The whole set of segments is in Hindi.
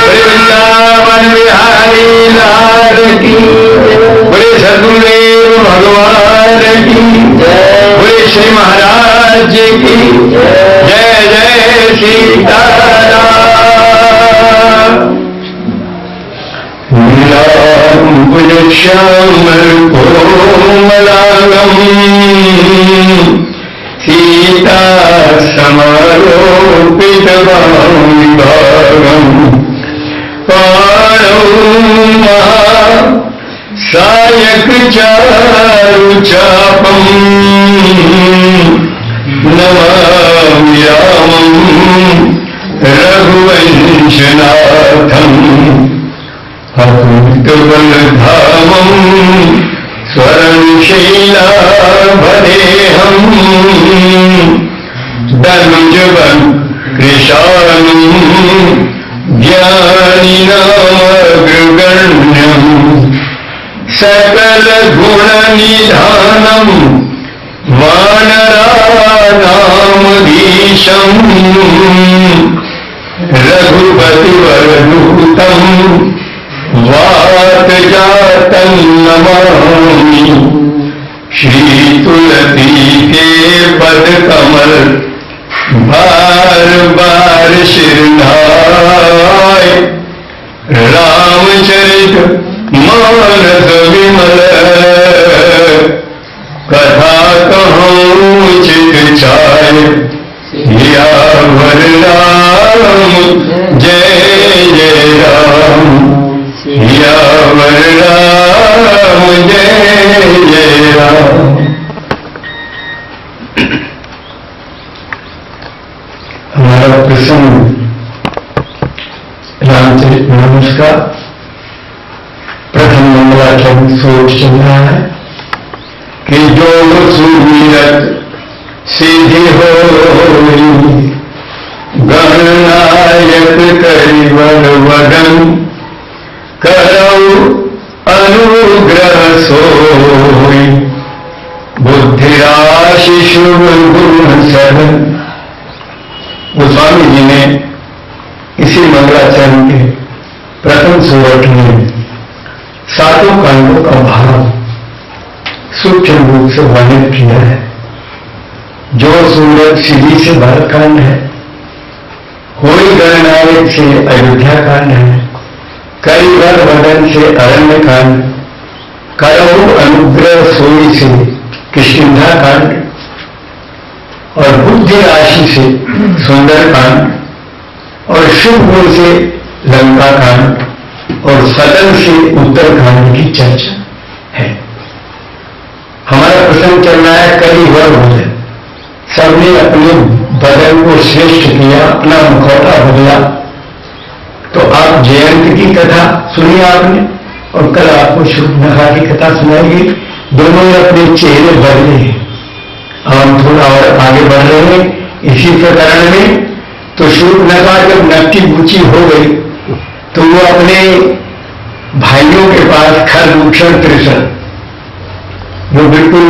वृंदावन बिहारी लाल की, बोले सदगुरुदेव भगवान की, बोले श्री महाराज की जय जय सीताराम। श्यामल कोमलांगम सीता समारोपित विभागम पाणौ सायक चारु चापम नमामि रामं रघुवंशनाथम अभूतबलधामं स्वर्णशैलाभदेहं धनुजबल कृशानं ज्ञानिनामग्रगण्यं सकलगुणनिधानं वानराणामधीशं रघुपतिवरदूतं वातजातं नमामि। श्री तुलसी के पद कमल बार बार शिरनाय, रामचरित मानस विमल कथा कहूँ चित चाय। सियावर राम जय जय राम, सियावर राम जय जय राम। हमारा प्रसंग रामचरितमानस का प्रथम मंगलाचरण सोच चल रहा है कि जो सुमिरत सिद्धि होई, गणनायक करिवर वदन करौ अनुग्रह सोई। बुद्धि राशि शुभ गुण सदन। गोस्वामी जी ने इसी मंगलाचरण के प्रथम सूरत में सातों कांडों का भाव सूक्ष्म रूप से वर्णित किया है। जो सूरत सीधी से भरत कांड है, होई गणनायक से अयोध्या कांड है, करिवर वदन से अरण्य कांड, करौ अनुग्रह सोई से किष्किंधा कांड और बुद्धि राशि से सुंदर कांड और शुभ गुण से लंका कांड और सदन से उत्तर कांड की चर्चा है। हमारा प्रसंग चल रहा है करिवर वदन। सबने अपने बदन को श्रेष्ठ किया, अपना मुखौटा बदला। तो आप जयंत की कथा सुनी आपने और कल आपको शूर्पणखा की कथा सुनाएगी। दोनों ने अपने चेहरे बदले हैं। हम थोड़ा और आगे बढ़ रहे हैं इसी प्रकरण में। तो शूर्पणखा जब नट्टी ऊंची हो गई तो वो अपने भाइयों के पास खरदूषण त्रिशण, जो बिल्कुल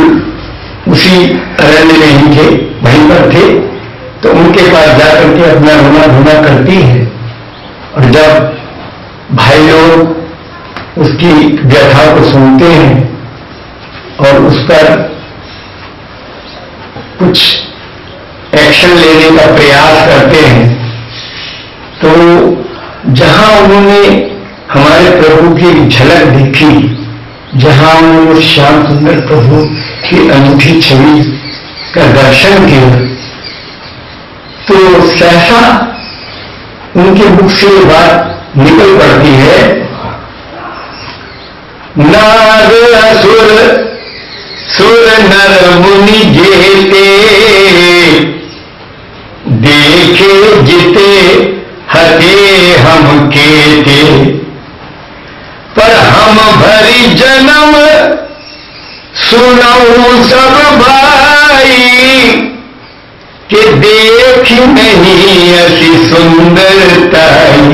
उसी अरण्य में ही थे, वहीं पर थे, तो उनके पास जाकर के अपना रोना धोना करती है। और जब भाई लोग उसकी व्यथा को सुनते हैं और उस पर कुछ एक्शन लेने का प्रयास करते हैं, तो जहां उन्होंने हमारे प्रभु की झलक देखी, जहां उन्होंने श्याम सुंदर प्रभु की अनूठी छवि का दर्शन किया, तो सहसा उनके मुख से ये बात निकल पड़ती है, नाग असुर सुर नर मुनि जेते, देखे जिते हते हम केते, पर हम भरी जन्म सुनऊ सब भाई, कि देख नहीं ऐसी सुंदरताई।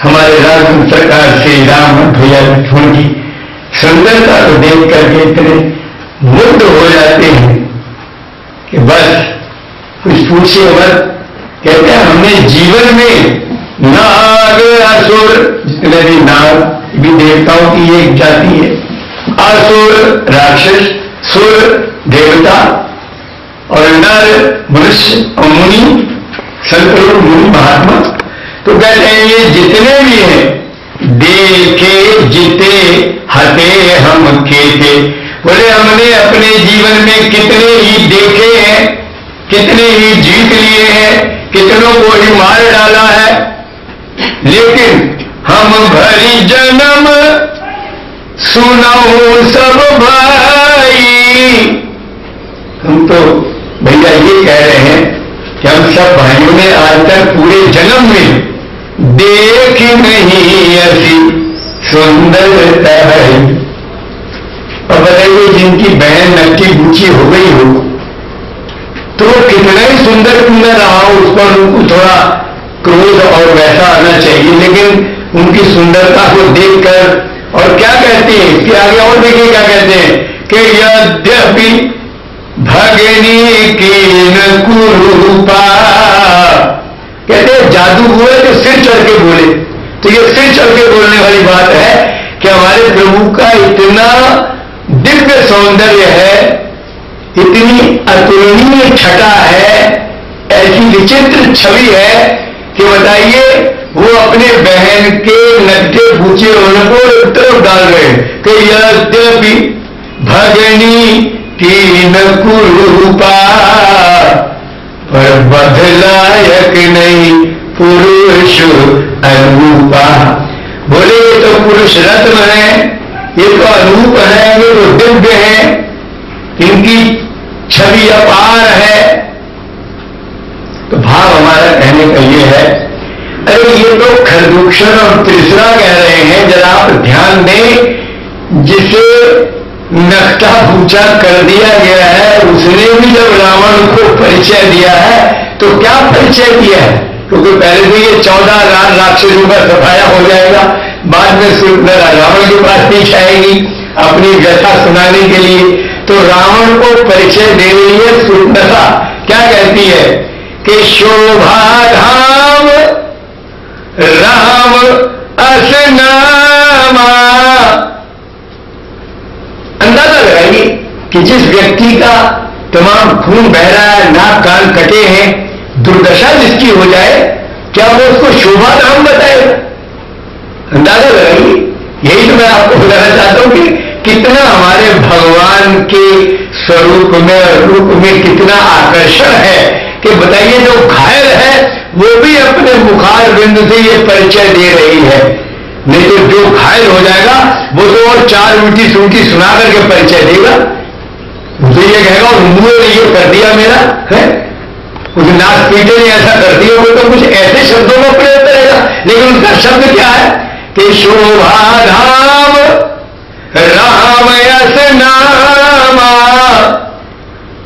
हमारे राज सरकार श्री राम भैया लक्ष्मण की सुंदरता को देख करके इतने मुग्ध हो जाते हैं कि बस कुछ पूछिए मत। कहते हैं हमने अपने जीवन में नाग असुर, जितने भी नाग भी देवताओं की एक जाति है, असुर राक्षस, सुर देवता और नर मनुष्य और मुनि, संत लोग मुनि महात्मा, तो कहते हैं ये जितने भी हैं देखे जिते हते हम खेते। बोले हमने अपने जीवन में कितने ही देखे हैं, कितने ही जीत लिए हैं, कितनों को ही मार डाला है, लेकिन हम भरी जन्म सुनाओ सब भाई। हम तो भैया ये कह रहे हैं कि हम सब भाइयों ने आज तक पूरे जन्म में देखी नहीं ऐसी सुंदरता है। अब बताइए जिनकी बहन नक्की बूची हो गई हो तो वो कितना ही सुंदर सुंदर रहा हो, उस पर उनको थोड़ा क्रोध और वैसा आना चाहिए, लेकिन उनकी सुंदरता को देखकर और क्या कहते हैं इसके आगे, और देखिए क्या कहते हैं कि यद्यपि भगनी कीन कुरूपा, कहते हैं जादू हुए तो सिर चढ़ के बोले। तो ये सिर चढ़ के बोलने वाली बात है कि हमारे प्रभु का इतना दिव्य सौंदर्य है, इतनी अतुलनीय छटा है, ऐसी विचित्र छवि है कि बताइए वो अपने बहन के नट्टे पूछे होने को एक तरफ डाल रहे कि यद्यपि भगनी कीन कुरूपा पर बदलायक नहीं पुरुष अनुरूपा। बोले ये तो पुरुष रत्न है, ये तो अनूप है, ये तो दिव्य है, इनकी छवि अपार है। तो भाव हमारा कहने का ये है, अरे ये तो खरदूषण और त्रिसरा कह रहे हैं, जरा आप ध्यान दें, जिसे नक्शा पूछा कर दिया गया है उसने भी जब रावण को परिचय दिया है तो क्या परिचय दिया है, क्योंकि पहले तो ये 14 लाख राक्षसों का सफाया हो जाएगा, बाद में शूर्पणखा रावण के पास पेश आएगी अपनी व्यथा सुनाने के लिए। तो रावण को परिचय दे रही है शूर्पणखा, क्या कहती है कि शोभा धाम राम असनामा। अंदाजा लगाइए कि जिस व्यक्ति का तमाम खून बह रहा है, नाक कान कटे हैं, दुर्दशा जिसकी हो जाए, क्या वो उसको शोभा धाम बताएगा? अंदाजा लगाइए। यही तो मैं आपको बताना चाहता हूं कि कितना हमारे भगवान के स्वरूप में, रूप में कितना आकर्षण है कि बताइए जो घायल है वो भी अपने मुखार बिंदु से ये परिचय दे रही है, नहीं तो जो घायल हो जाएगा वो तो और 4 उल्टी सूटी सुना करके परिचय देगा। वो तो ये कहेगा और मुंह ने ये कर दिया मेरा है, उस नाक पीटे ने ऐसा कर दिया, वो तो कुछ ऐसे शब्दों में प्रयोग करेगा, लेकिन उनका शब्द क्या है कि शोभा धाम राम यस नामा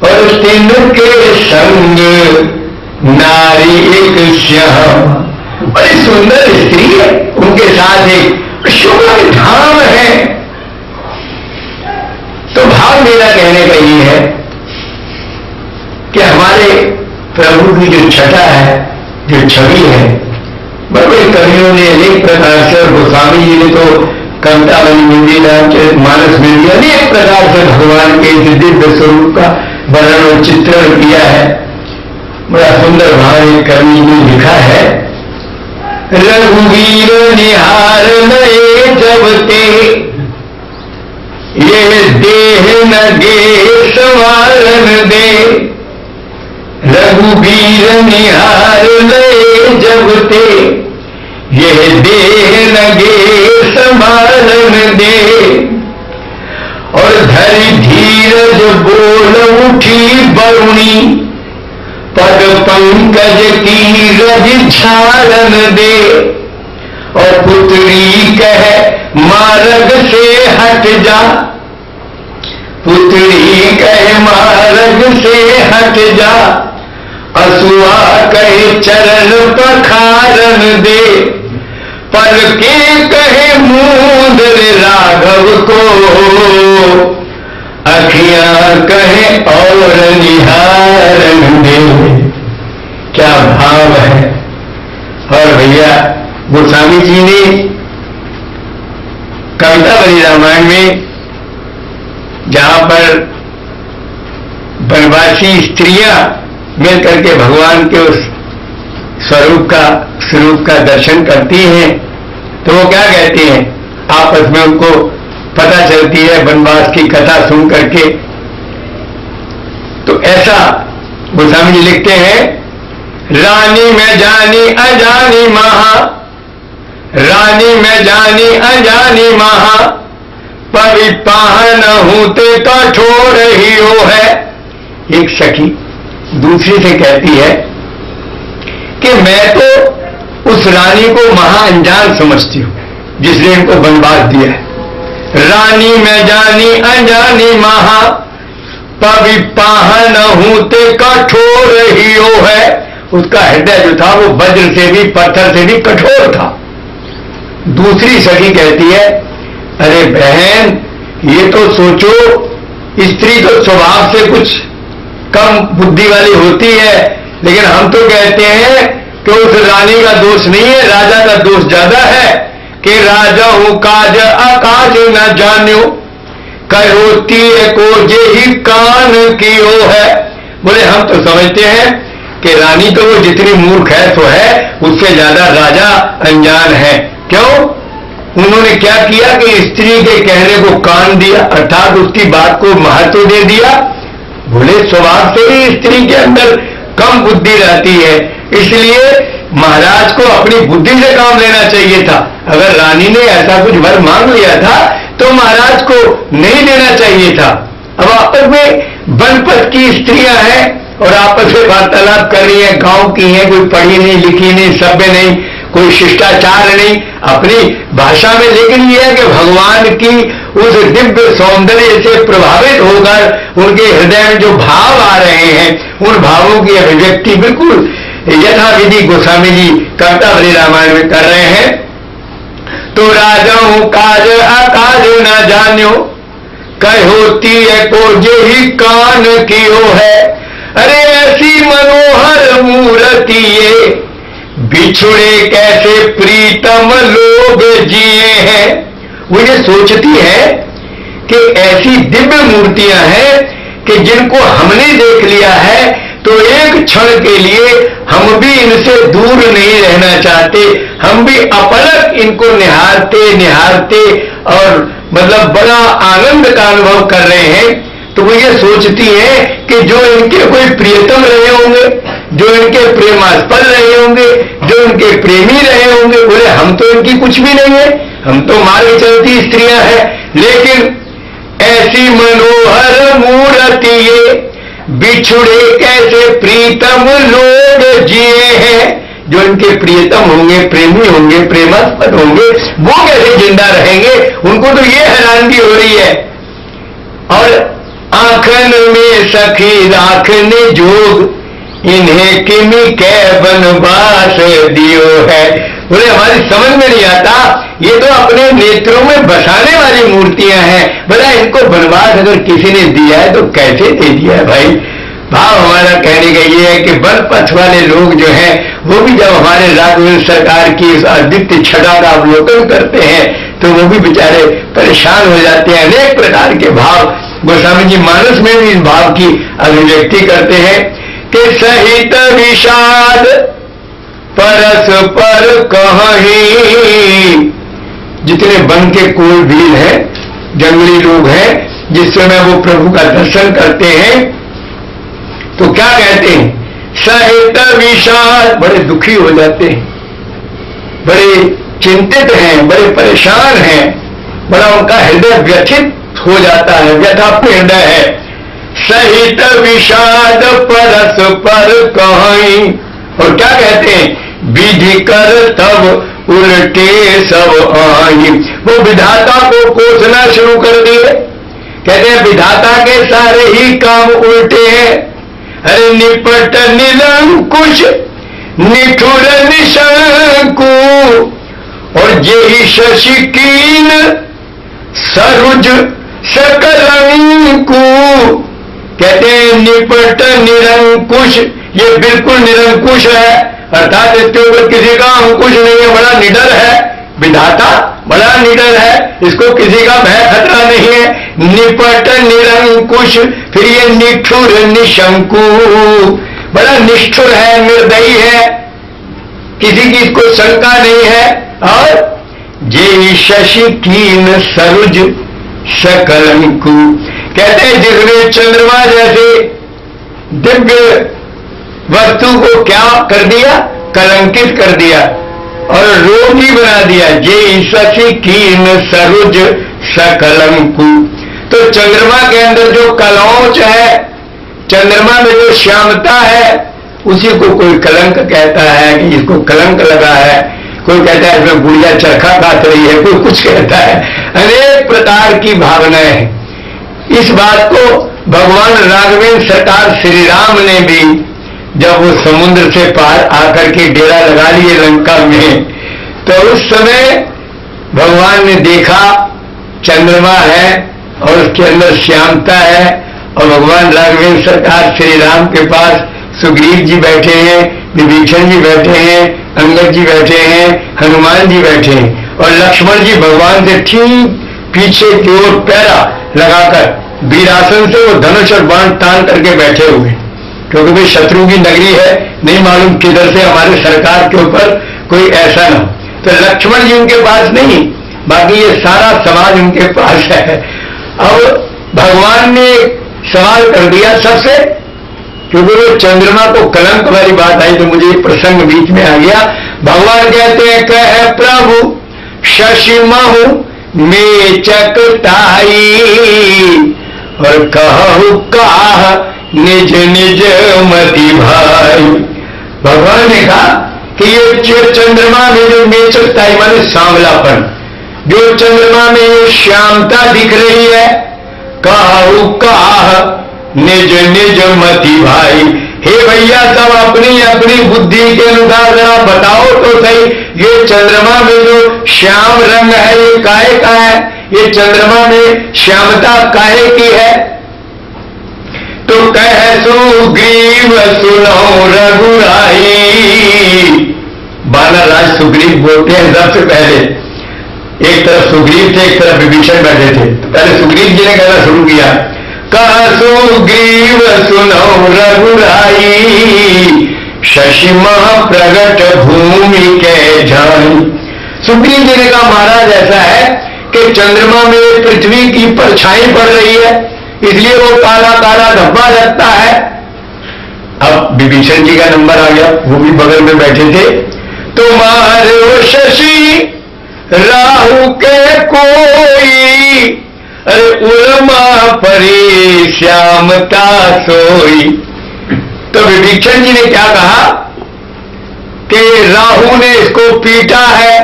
और तिनके संग नारी एक श्याम। बड़ी सुंदर स्त्री है, उनके साथ एक शुभ धाम है। तो भाव मेरा कहने का ये है कि हमारे प्रभु की जो छटा है, जो छवि है, बड़े कवियों ने अनेक प्रकार से, और गोस्वामी जी ने तो कविता बनी हिंदी मानस में भी अनेक प्रकार से भगवान के दिव्य स्वरूप का वर्णन और चित्रण किया है। बड़ा सुंदर भाव एक कवि ने लिखा है, रघुवीर निहार नए जब ते ये देह नगे संवारन दे। रघुवीर निहार नए जब ते ये देह नगे संभालन दे। और धरि धीरज बोल उठी बरुणी पद पंकज की रज छालन दे। और पुत्री कह मार्ग से हट जा, पुत्री कह मार्ग से हट जा। असुआ कहे चरण पखारन दे। पर के कहे मूंद राघव को, अखियां कहे और निहारन दे। क्या भाव है, गोस्वामी जी ने कवितावली रामायण में जहां पर वनवासी स्त्रियां मिलकर के भगवान के उस स्वरूप का दर्शन करती हैं, तो वो क्या कहती हैं, आपस में उनको पता चलती है वनवास की कथा सुन करके। तो ऐसा गोस्वामी जी लिखते हैं, रानी में जानी अजानी महा, रानी में जानी अजानी महा, परिपाहन हूते कठोर ही हो है। एक सखी दूसरी से कहती है कि मैं तो उस रानी को महा अनजान समझती हूं जिसने इनको वनवास दिया है। रानी में जानी अनजानी महा, परिपाहन हूते कठोर ही हो है। उसका हृदय जो था वो वज्र से भी पत्थर से भी कठोर था। दूसरी सखी कहती है, अरे बहन ये तो सोचो, स्त्री तो स्वभाव से कुछ कम बुद्धि वाली होती है, लेकिन हम तो कहते हैं कि उस रानी का दोष नहीं है, राजा का दोष ज्यादा है कि राजा हूं काज अकाज न जान्यो, कहोती को जे ही कान की हो है। बोले हम तो समझते हैं कि रानी तो वो जितनी मूर्ख है तो है, उससे ज्यादा राजा अनजान है। क्यों? उन्होंने क्या किया कि स्त्री के कहने को कान दिया, अर्थात उसकी बात को महत्व दे दिया। बोले स्वभाव से ही स्त्री के अंदर कम बुद्धि रहती है, इसलिए महाराज को अपनी बुद्धि से काम लेना चाहिए था। अगर रानी ने ऐसा कुछ वर मांग लिया था तो महाराज को नहीं देना चाहिए था। अब आपस में बनपद की स्त्रियां हैं और आपस में वार्तालाप कर रही हैं, गांव की हैं, कोई पढ़ी नहीं लिखी नहीं, सभ्य नहीं, कोई शिष्टाचार नहीं अपनी भाषा में, लेकिन यह है कि भगवान की उस दिव्य सौंदर्य से प्रभावित होकर उनके हृदय में जो भाव आ रहे हैं, उन भावों की अभिव्यक्ति बिल्कुल यथाविधि गोस्वामी जी कवितावली रामायण में कर रहे हैं। तो राजाओं काज अकाज न जान्यो, कहोती को जे ही कान कियो है। अरे ऐसी मनोहर मूर्ति ये, बिछुड़े कैसे प्रीतम लोग जिए हैं। वो ये सोचती है कि ऐसी दिव्य मूर्तियां हैं कि जिनको हमने देख लिया है तो एक क्षण के लिए हम भी इनसे दूर नहीं रहना चाहते, हम भी अपलक इनको निहारते निहारते और मतलब बड़ा आनंद का अनुभव कर रहे हैं। तो वो ये सोचती है कि जो इनके कोई प्रियतम रहे होंगे, जो इनके प्रेमास्पद रहे होंगे, जो इनके प्रेमी रहे होंगे, बोले हम तो इनकी कुछ भी नहीं है, हम तो मार्ग चलती स्त्रियां हैं। लेकिन ऐसी मनोहर मूर्ति ये, बिछुड़े कैसे प्रीतम लोग जिए हैं। जो इनके प्रियतम होंगे, प्रेमी होंगे, प्रेमास्पद होंगे, वो कैसे जिंदा रहेंगे, उनको तो ये हैरानगी हो रही है। और आंखन में सखी राखने जोग, इन्हें किमी कै वनवास दियो है। बोले हमारी समझ में नहीं आता, ये तो अपने नेत्रों में बसाने वाली मूर्तियां हैं, बोला इनको वनवास अगर किसी ने दिया है तो कैसे दे दिया है भाई। भाव हमारा कहने का ये है कि वन पथ वाले लोग जो हैं वो भी जब हमारे राघवेंद्र सरकार की इस अद्वितीय छटा का अवलोकन करते हैं तो वो भी बेचारे परेशान हो जाते हैं। अनेक प्रकार के भाव गोस्वामी जी मानस में भी इस भाव की अभिव्यक्ति करते हैं कि सहित विषाद परस्पर कहीं। जितने वन के कोल भील हैं, जंगली लोग हैं, जिस समय वो प्रभु का दर्शन करते हैं तो क्या कहते हैं, सहित विषाद, बड़े दुखी हो जाते हैं, बड़े चिंतित हैं, बड़े परेशान हैं, बड़ा उनका हृदय व्यथित हो जाता है, व्यथापूर्ण हृदय है। सहित विषाद परस्पर कहीं। और क्या कहते हैं, विधि कर तब उल्टे सब आई। वो विधाता को कोसना शुरू कर दिए, कहते हैं विधाता के सारे ही काम उल्टे हैं। अरे निपट निरंकुश निठुर निशंकु, और जेहि शशिकीन सरुज सकलंकु। कहते हैं निपट निरंकुश, ये बिल्कुल निरंकुश है, अर्थात इसके ऊपर किसी का अंकुश नहीं है, बड़ा निडर है, विधाता बड़ा निडर है, इसको किसी का भय खतरा नहीं है। निपट निरंकुश, फिर ये निठुर निशंकु, बड़ा निष्ठुर है, निर्दयी है, किसी की इसको शंका नहीं है। और जे शशि कीन सरुज सकलंकु, कहते हैं जिसने चंद्रमा जैसे दिव्य वस्तु को क्या कर दिया, कलंकित कर दिया और रोगी बना दिया। जे शशि कीन सरुज सकलंकु, तो चंद्रमा के अंदर जो कलौच है, चंद्रमा में जो श्यामता है, उसी को कोई कलंक कहता है कि इसको कलंक लगा है, कोई कहता है इसमें गुड़िया चरखा काट रही है, कोई कुछ कहता है, अनेक प्रकार की भावनाएं हैं। इस बात को भगवान राघवेंद्र सरकार श्री राम ने भी जब वो समुद्र से पार आकर के डेरा लगा लिए लंका में, तो उस समय भगवान ने देखा चंद्रमा है और उसके अंदर श्यामता है, और भगवान राघवेंद्र सरकार श्री राम के पास सुग्रीव जी बैठे हैं, विभीषण जी बैठे हैं, अंगद जी बैठे हैं, हनुमान जी बैठे हैं, और लक्ष्मण जी भगवान से ठीक पीछे की ओर पैरा लगाकर वीरासन से वो धनुष और बाण तान करके बैठे हुए, क्योंकि भाई शत्रु की नगरी है, नहीं मालूम किधर से हमारे सरकार के ऊपर कोई ऐसा ना हो। तो लक्ष्मण जी उनके पास नहीं, बाकी ये सारा समाज उनके पास है। अब भगवान ने सवाल कर दिया सबसे, क्योंकि वो चंद्रमा को कलंक वाली बात आई तो मुझे प्रसंग बीच में आ गया। भगवान कहते हैं, कह प्रभु शशि महु मेचकताई, और कहु काह निज निज मति भाई। भगवान ने कहा कि ये चंद्रमा में जो मेचकताई माने सांवलापन, जो चंद्रमा में ये श्यामता दिख रही है, कहु काह निज निज मति भाई। हे भैया, सब अपनी अपनी बुद्धि के अनुसार जरा बताओ तो सही, ये चंद्रमा में जो श्याम रंग है ये काहे का है, ये चंद्रमा में श्यामता काहे की है। तो कह सुग्रीव सुनो रघुराई, बानर राज सुग्रीव बोलते हैं सबसे पहले। एक तरफ सुग्रीव थे, एक तरफ विभीषण बैठे थे, तो पहले सुग्रीव जी ने कहना शुरू किया, कह सुग्रीव सुनो रघुराई, शशि मह प्रगट भूमि के जाई। सुग्रीव जी ने कहा, महाराज ऐसा है कि चंद्रमा में पृथ्वी की परछाई पड़ रही है, इसलिए वो काला काला धब्बा लगता है। अब विभीषण जी का नंबर आ गया, वो भी बगल में बैठे थे। तुम्हारे शशि राहु के कोई, अरे उर्मा परी श्यामता सोई। तो विभीषण जी ने क्या कहा कि राहु ने इसको पीटा है,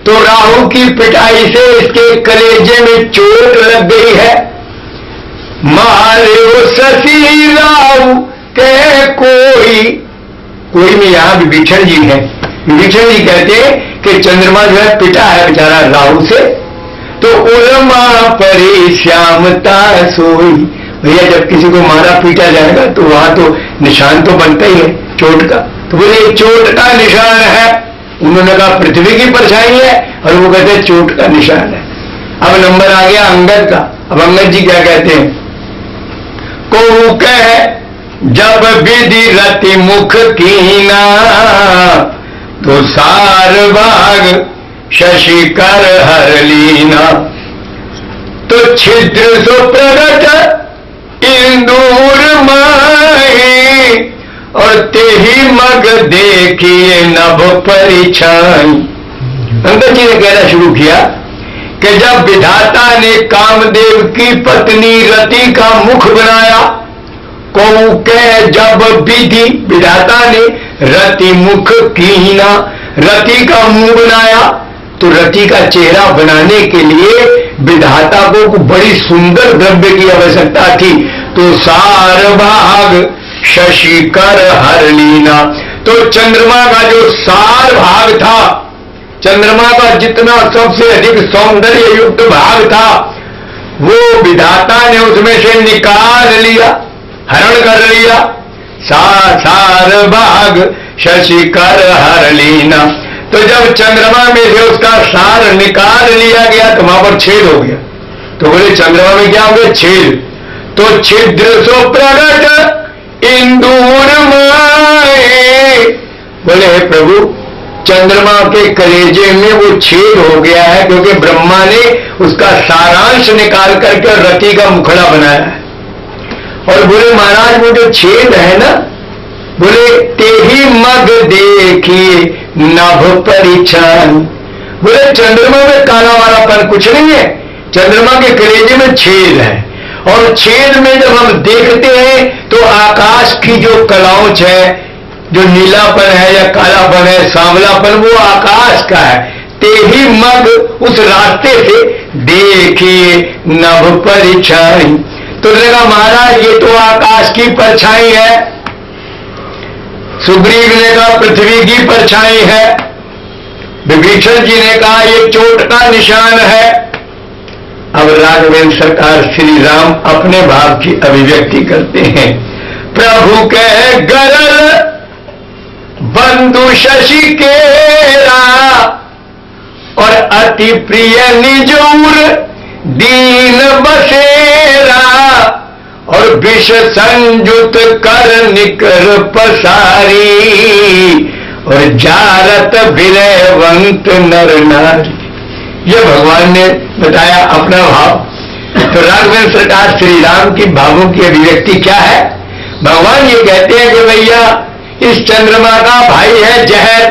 तो राहु की पिटाई से इसके कलेजे में चोट लग गई है। मारे वो शशि राहु के कोई में यहां विभीषण जी है। विभीषण जी कहते हैं कि चंद्रमा जो है पिटा है बेचारा राहु से, तो उर्मा परी श्यामता सोई। भैया, जब किसी को मारा पीटा जाएगा तो वहां तो निशान तो बनता ही है चोट का, तो बोले चोट का निशान है। उन्होंने कहा पृथ्वी की परछाई है, और वो कहते हैं चोट का निशान है। अब नंबर आ गया अंगद का। अब अंगद जी क्या कहते हैं, को कह जब विधि रति मुख कीना, तो सार भाग शशि कर हर लीना। तो छिद्र सो प्रगट इंदूर माही, और तेही मग देखिए नभ परिछाई। अंगद जी ने कहना शुरू किया कि जब विधाता ने कामदेव की पत्नी रति का मुख बनाया, को कह जब विधि विधाता ने रति मुख कीना, रति का मुंह बनाया, तो रति का चेहरा बनाने के लिए विधाता को बड़ी सुंदर द्रव्य की आवश्यकता थी। तो सार भाग शशि कर हर लीना, तो चंद्रमा का जो सार भाग था, चंद्रमा का जितना सबसे अधिक सौंदर्य युक्त भाग था, वो विधाता ने उसमें से निकाल लिया, हरण कर लिया। सार भाग शशि कर हर लीना। तो जब चंद्रमा में से उसका सार निकाल लिया गया तो वहां पर छेद हो गया। तो बोले चंद्रमा में क्या हो गया? छेद। तो छिद्र सो प्रगट इंदूर माए। बोले हे प्रभु, चंद्रमा के कलेजे में वो छेद हो गया है क्योंकि ब्रह्मा ने उसका सारांश निकाल करके रति का मुखड़ा बनाया है। और बोले महाराज वो जो छेद है ना, बोले ते ही मग देखिए नभ परिछन। बोले चंद्रमा में काला वालापन कुछ नहीं है, चंद्रमा के कलेजे में छेद है। और छेद में जब हम देखते हैं तो आकाश की जो कलाउंच है, जो नीलापन है या कालापन है, सांवलापन, वो आकाश का है। ते ही मग उस रास्ते से देखिए नभ परिछाई। तो लगा महाराज ये तो आकाश की परछाई है। सुग्रीव ने कहा पृथ्वी की परछाई है। विभीषण जी ने कहा ये चोट का निशान है। अब राघवेंद्र सरकार श्री राम अपने भाव की अभिव्यक्ति करते हैं। प्रभु कह गरल बंधु शशि केरा और अति प्रिय निजूर दीन बसेरा और विष संयुत कर निकर पसारी और जारत विरयवंत नर नारी। यह भगवान ने बताया अपना भाव। तो राघवेंद्र सरकार श्री राम की भावों की अभिव्यक्ति क्या है? भगवान ये कहते हैं कि भैया इस चंद्रमा का भाई है जहर।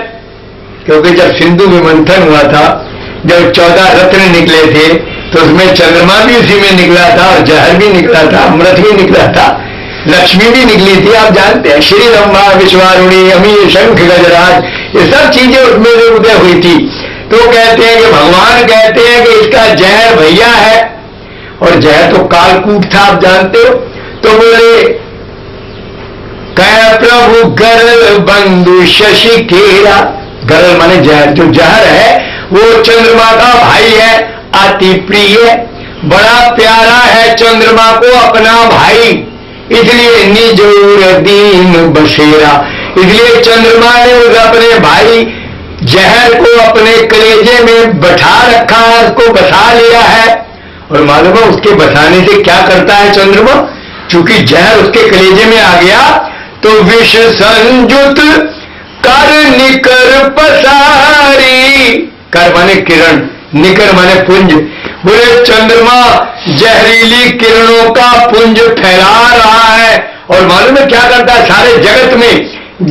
क्योंकि जब सिंधु में मंथन हुआ था, जब 14 रत्न निकले थे, तो उसमें चंद्रमा भी उसी में निकला था और जहर भी निकला था, अमृत भी निकला था, लक्ष्मी भी निकली थी। आप जानते हैं श्री रंभा विश्वारुणी अमी शंख गजराज, ये सब चीजें उसमें जो उदय हुई थी। तो कहते हैं कि भगवान कहते हैं कि इसका जहर भैया है। और जहर तो कालकूट था, आप जानते हो। तो बोले कह प्रभु गरल बंधु शशि केरा। गरल माने जहर, जो जहर है वो चंद्रमा का भाई है, अति प्रिय, बड़ा प्यारा है चंद्रमा को अपना भाई। इसलिए निजूर दीन बसेरा, इसलिए चंद्रमा ने उस अपने भाई जहर को अपने कलेजे में बैठा रखा है, उसको बसा लिया है। और मालूम है उसके बसाने से क्या करता है चंद्रमा? चूंकि जहर उसके कलेजे में आ गया तो विष संयुत कर निकर पसारी। कर माने किरण, निकर माने पुंज। बोले चंद्रमा जहरीली किरणों का पुंज फैला रहा है। और मालूम है क्या करता है सारे जगत में?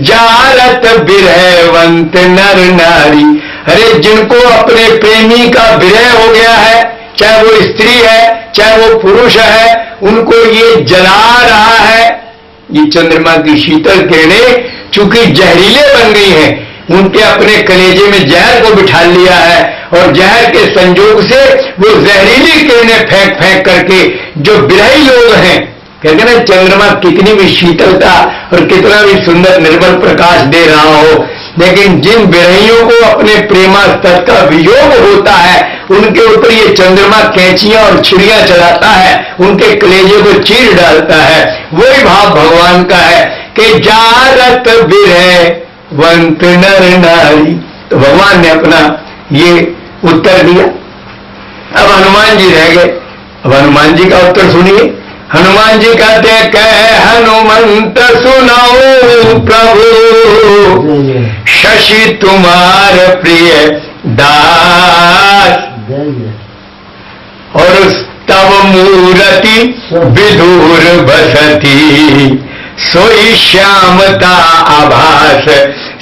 जारत विरहवंत नर नारी। अरे जिनको अपने प्रेमी का विरह हो गया है, चाहे वो स्त्री है चाहे वो पुरुष है, उनको ये जला रहा है। ये चंद्रमा की शीतल किरणें चूंकि जहरीले बन गई हैं, उनके अपने कलेजे में जहर को बिठा लिया है। और जहर के संयोग से वो जहरीली किरणें फेंक फेंक करके जो विरही लोग हैं, कहते ना चंद्रमा कितनी भी शीतलता और कितना भी सुंदर निर्मल प्रकाश दे रहा हो, लेकिन जिन विरहियों को अपने प्रेमास्पद का वियोग होता है, उनके ऊपर ये चंद्रमा कैंचियां और छुरियां चलाता है, उनके कलेजे को चीर डालता है। वही भाव भगवान का है कि जारत विरहवंत नर नारी। तो भगवान ने अपना ये उत्तर दिया। अब हनुमान जी रह गए। अब हनुमान जी का उत्तर सुनिए। हनुमान जी कहते हैं कह हनुमंत सुनाओ प्रभु शशि तुम्हार प्रिय दास और तब मूरति विधुर बसती सोई श्यामता आभास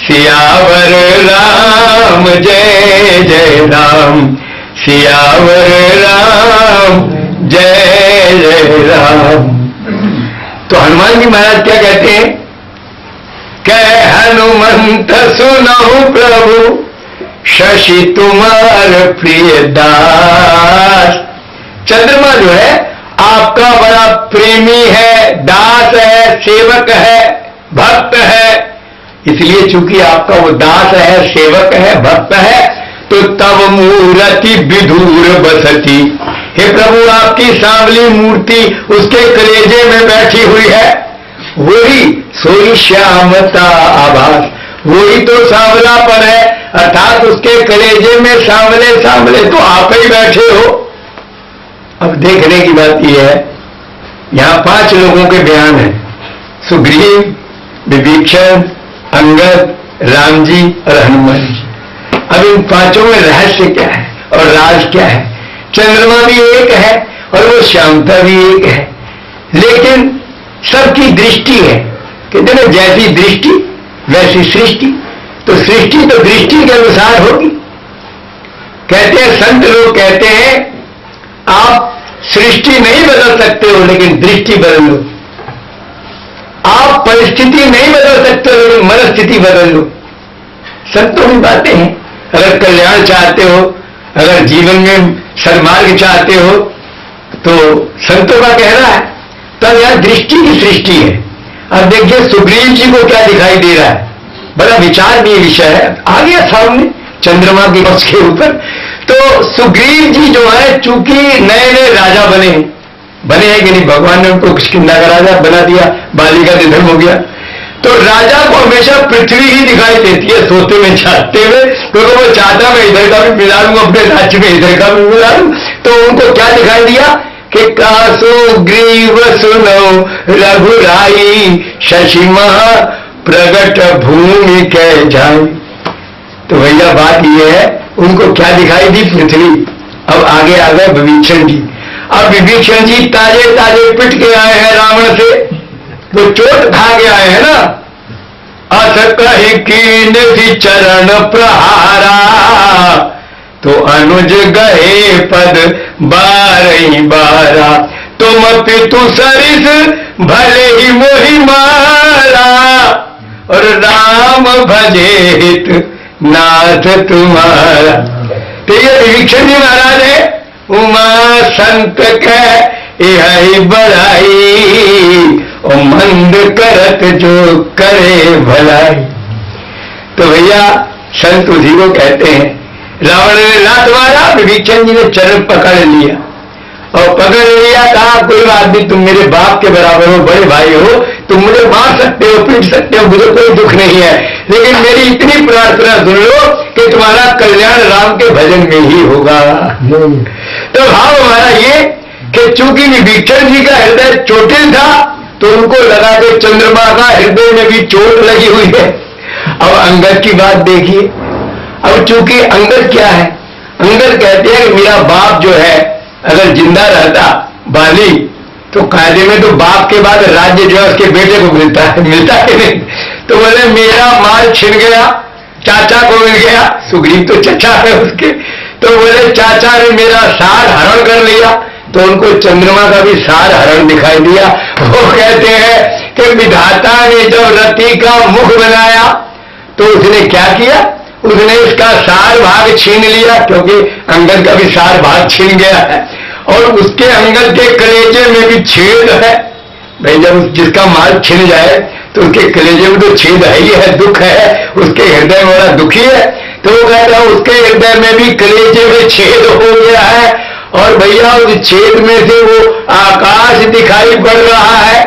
सियावर राम जय जय राम सियावर राम जय जय राम। तो हनुमान जी महाराज क्या कहते हैं? कह हनुमंत सुनाओ प्रभु शशि तुम्हार प्रिय दास। चंद्रमा जो है आपका बड़ा प्रेमी है, दास है, सेवक है, भक्त है। इसलिए चूंकि आपका वो दास है, सेवक है, भक्त है, तो तब मूरति विधुर बसती। हे प्रभु आपकी सांवली मूर्ति उसके कलेजे में बैठी हुई है, वही सोई श्यामता आभास। वही तो सांवलापन है, अर्थात उसके कलेजे में सांवले सांवले तो आप ही बैठे हो। अब देखने की बात यह है, यहां 5 लोगों के बयान है, सुग्रीव, विभीषण, अंगद, राम जी और हनुमान जी। अब इन 5 में रहस्य क्या है और राज क्या है? चंद्रमा भी एक है और वो श्यामता भी एक है, लेकिन सबकी दृष्टि है। कहते ना, जैसी दृष्टि वैसी सृष्टि। तो सृष्टि तो दृष्टि के अनुसार होगी। कहते हैं, संत लोग कहते हैं, आप सृष्टि नहीं बदल सकते हो लेकिन दृष्टि बदल लो। आप परिस्थिति नहीं बदल सकते हो लेकिन मनस्थिति बदल लो। संतों की बातें हैं। अगर कल्याण चाहते हो, अगर जीवन में सन्मार्ग चाहते हो, तो संतों का कहना है। तब यह दृष्टि की सृष्टि है। अब देखिए सुग्रीव जी को क्या दिखाई दे रहा है, बड़ा विचारणीय विषय है। आ गया सामने चंद्रमा की पक्ष के ऊपर। तो सुग्रीव जी जो है, चूंकि नए नए राजा बने हैं कि नहीं, भगवान ने उनको किष्किंधा का राजा बना दिया, बाली का निधन हो गया। तो राजा को हमेशा पृथ्वी ही दिखाई देती है सोते में जागते हुए, क्योंकि वो चाहता मैं इधर का भी मिला लूं, अपने राज्य में इधर का भी मिला लूं। तो उनको क्या दिखाई दिया कि कासु ग्रीव सुनो रघुराई, शशि महा प्रगट भूमि के जाए। तो भैया बात ये है, उनको क्या दिखाई दी? पृथ्वी। अब आगे आ गए विभीषण जी। अब विभीषण जी ताजे ताजे पिट के आए हैं रावण से, वो चोट खा के आए हैं ना। अस कहि कीन भी चरण प्रहारा, तो अनुज गए पद 12 तुम पितु सरिस भले ही मोहि मारा, और राम भजे हित नाथ तुम्हारा। तो ये विभीषण जी महाराज है, उमा संत कह यही बढ़ाई, और मंद करत जो करे भलाई। तो भैया संत उसी को कहते हैं। रावण ने लात मारा, विभीषण जी ने चरण पकड़ लिया, और पकड़ लिया, कहा कोई बात नहीं, तुम मेरे बाप के बराबर हो, बड़े भाई हो, तुम मुझे मार सकते हो, पीट सकते हो, मुझे कोई दुख नहीं है, लेकिन मेरी इतनी प्रार्थना सुन लो कि तुम्हारा कल्याण राम के भजन में ही होगा। तो भाव हमारा ये कि चूंकि विभीषण जी का हृदय चोटिल था, तो उनको लगा कि चंद्रमा का हृदय में भी चोट लगी हुई है। अब अंगद की बात देखिए। अब चूंकि अंगद क्या है, अंगद कहते हैं कि मेरा बाप जो है अगर जिंदा रहता बाली, तो कायदे में तो बाप के बाद राज्य जो है उसके बेटे को मिलता है कि नहीं। तो बोले मेरा माल छिन गया, चाचा को मिल गया, सुग्रीव तो चचा है उसके। तो बोले चाचा ने मेरा सार हरण कर लिया, तो उनको चंद्रमा का भी सार हरण दिखाई दिया। वो कहते हैं कि विधाता ने जब रति का मुख बनाया, तो उसने क्या किया, उसने इसका सार भाग छीन लिया, क्योंकि अंगद का भी सार भाग छीन गया है, और उसके अंगद के कलेजे में भी छेद है। भाई जब जिसका माल छिन जाए तो उसके कलेजे में तो छेद है ही है, दुख है, उसके हृदय में बड़ा दुखी है। तो वो कहता है उसके हृदय में भी कलेजे में छेद हो गया है, और भैया उस छेद में से वो आकाश दिखाई पड़ रहा है।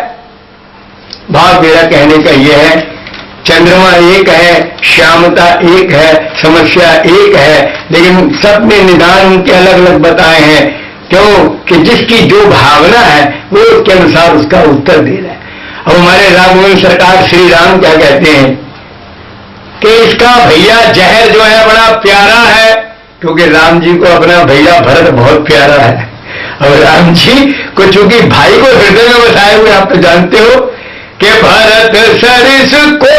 भाव मेरा कहने का यह है, चंद्रमा एक है, श्यामता एक है, समस्या एक है, लेकिन सब में निदान उनके अलग अलग बताए हैं। क्यों कि जिसकी जो भावना है वो उसके अनुसार उसका उत्तर दे रहा है। अब हमारे राघवेंद्र सरकार श्री राम क्या कहते हैं कि इसका भैया जहर जो है बड़ा प्यारा है, क्योंकि राम जी को अपना भैया भरत बहुत प्यारा है। और राम जी को चूंकि भाई को हृदय में बसाए हुए, आप तो जानते हो कि भरत सरिस को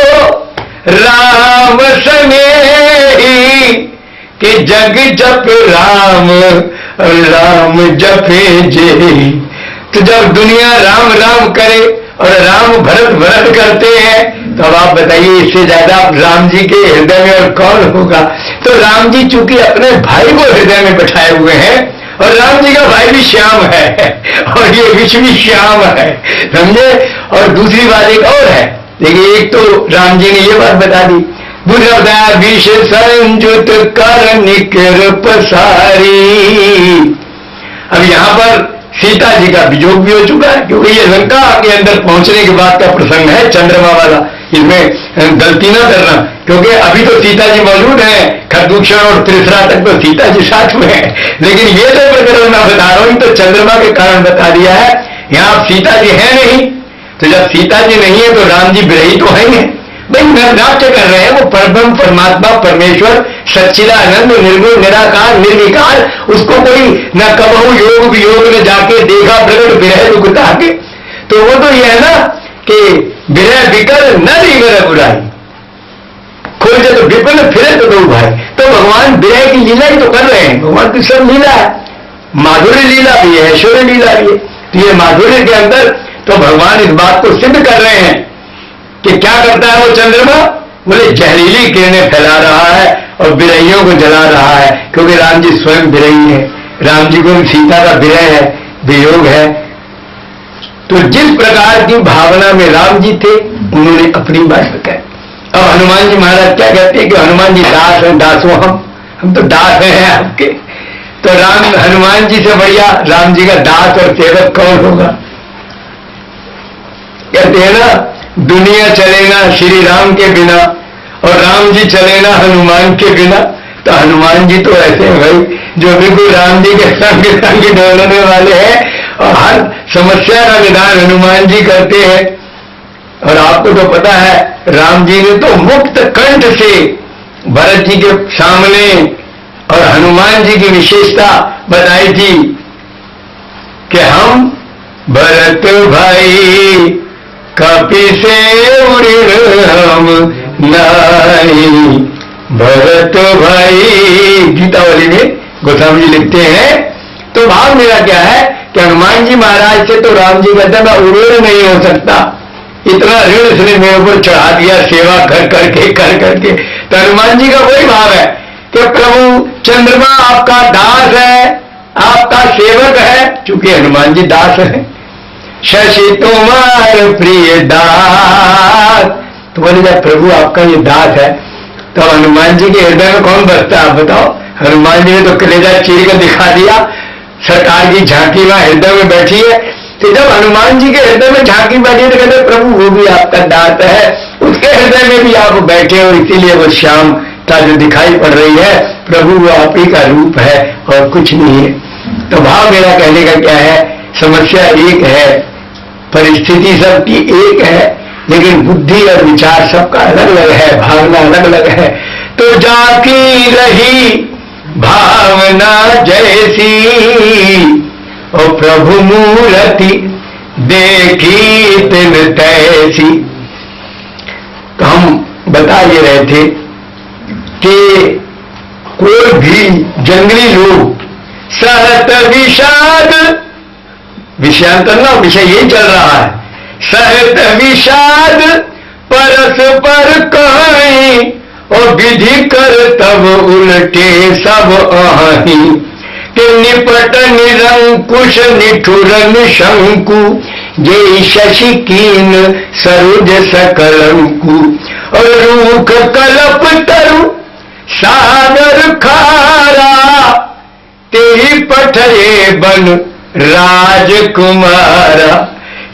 राम सनेही, कि जग जप राम राम जपे जेही। तो जब दुनिया राम राम करे और राम भरत भरत करते हैं, तो अब आप बताइए इससे ज्यादा राम जी के हृदय में और कौन होगा। तो राम जी चूंकि अपने भाई को हृदय में बैठाए हुए हैं, और राम जी का भाई भी श्याम है, और ये विश्व भी श्याम है, समझे। और दूसरी बात एक और है, देखिए एक तो राम जी ने ये बात बता दी, बुझा विष संजुत कर निकर पसारी। अब यहां पर सीता जी का वियोग भी हो चुका है, क्योंकि ये लंका के अंदर पहुंचने के बाद का प्रसंग है चंद्रमा वाला। इसमें गलती ना करना, क्योंकि अभी तो सीता जी मौजूद हैं, खरदूषण और त्रिसरा तक तो सीता जी साथ में है, लेकिन ये तो प्रकरण मैं बता रहा हूं, तो चंद्रमा के कारण बता दिया है। यहां सीता जी है नहीं, तो जब सीता जी नहीं है तो राम जी विरही तो है ही। भाई नाट्य कर रहे हैं, वो परब्रह्म परमात्मा परमेश्वर सच्चिदानंद निर्गुण निराकार निर्विकार, उसको कोई न कबहू योग वियोग में जाके देखा प्रकट विरह दुखता के, तो वो तो ये है ना कि विरह विकर न दिगर बुराई, खोजे तो विपिन फिरे तो दो भाई। तो भगवान विरह की लीला ही तो कर रहे हैं, भगवान की सब लीला है, माधुर्य लीला भी है, ऐश्वर्य लीला भी है। तो ये माधुर्य के अंदर तो भगवान इस बात को सिद्ध कर रहे हैं कि क्या करता है वो चंद्रमा, बोले जहरीली किरणें फैला रहा है और विरहियों को जला रहा है, क्योंकि राम जी स्वयं विरही है, राम जी को सीता का विरह है, वियोग है। तो जिस प्रकार की भावना में राम जी थे, उन्होंने अपनी बात बताई। अब हनुमान जी महाराज क्या कहते हैं कि हनुमान जी दास हैं, दासों हम तो दास हैं आपके। तो राम हनुमान जी से बढ़िया राम जी का दास और सेवक कौन होगा? कहते हैं ना, दुनिया चले ना श्री राम के बिना और राम जी चले ना हनुमान के बिना। तो हनुमान जी तो ऐसे हैं भाई, जो बिल्कुल राम जी के संग संग डोलने वाले हैं और हर समस्या का निदान हनुमान जी करते हैं। और आपको तो पता है, राम जी ने तो मुक्त कंठ से भरत जी के सामने और हनुमान जी की विशेषता बताई थी कि हम भरत भाई कपि से उड़िन हम नाई, भरत भाई गीतावली में गोस्वामी जी लिखते हैं। तो भाव मेरा क्या है कि हनुमान जी महाराज से तो राम जी कहते मैं उड़िन नहीं हो सकता, इतना ऋण इसने मेरे ऊपर चढ़ा दिया सेवा कर करके। तो हनुमान जी का वही भाव है कि प्रभु चंद्रमा आपका दास है, आपका सेवक है, चूंकि हनुमान जी दास है। शशि तुम्हार प्रिय दास, तो बोले जाए प्रभु आपका ये दास है। तो हनुमान जी के हृदय में कौन बसता है आप बताओ? हनुमान जी ने तो कलेजा चीर कर दिखा दिया, सरकार की झांकी वहां हृदय में बैठी है। तो जब हनुमान जी के हृदय में झांकी बैठी है तो कहते प्रभु वो भी आपका दास है, उसके हृदय में भी आप बैठे हो, इसीलिए वो श्याम का जो दिखाई पड़ रही है प्रभु वो आप ही का रूप है और कुछ नहीं है। तो भाव मेरा कहने का क्या है, समस्या एक है, परिस्थिति सबकी एक है, लेकिन बुद्धि और विचार सबका अलग अलग है, भावना अलग अलग है। तो जाकी रही भावना जैसी और प्रभु मूर्ति देखी तिन तैसी। तो हम बता ये रहे थे कि कोई भी जंगली लोग सहत विषाद, विषयांतर ना विषय यही चल रहा है, सहत विषाद परस्पर कहीं और विधि कर तब उल्टे सब आही, कि निपट निरंकुश निठुर निशंकु जय शशि कीन सरोज सकलंकु, और रूख कलप तरु सागर खारा, तेरी पठरे बन राजकुमारा।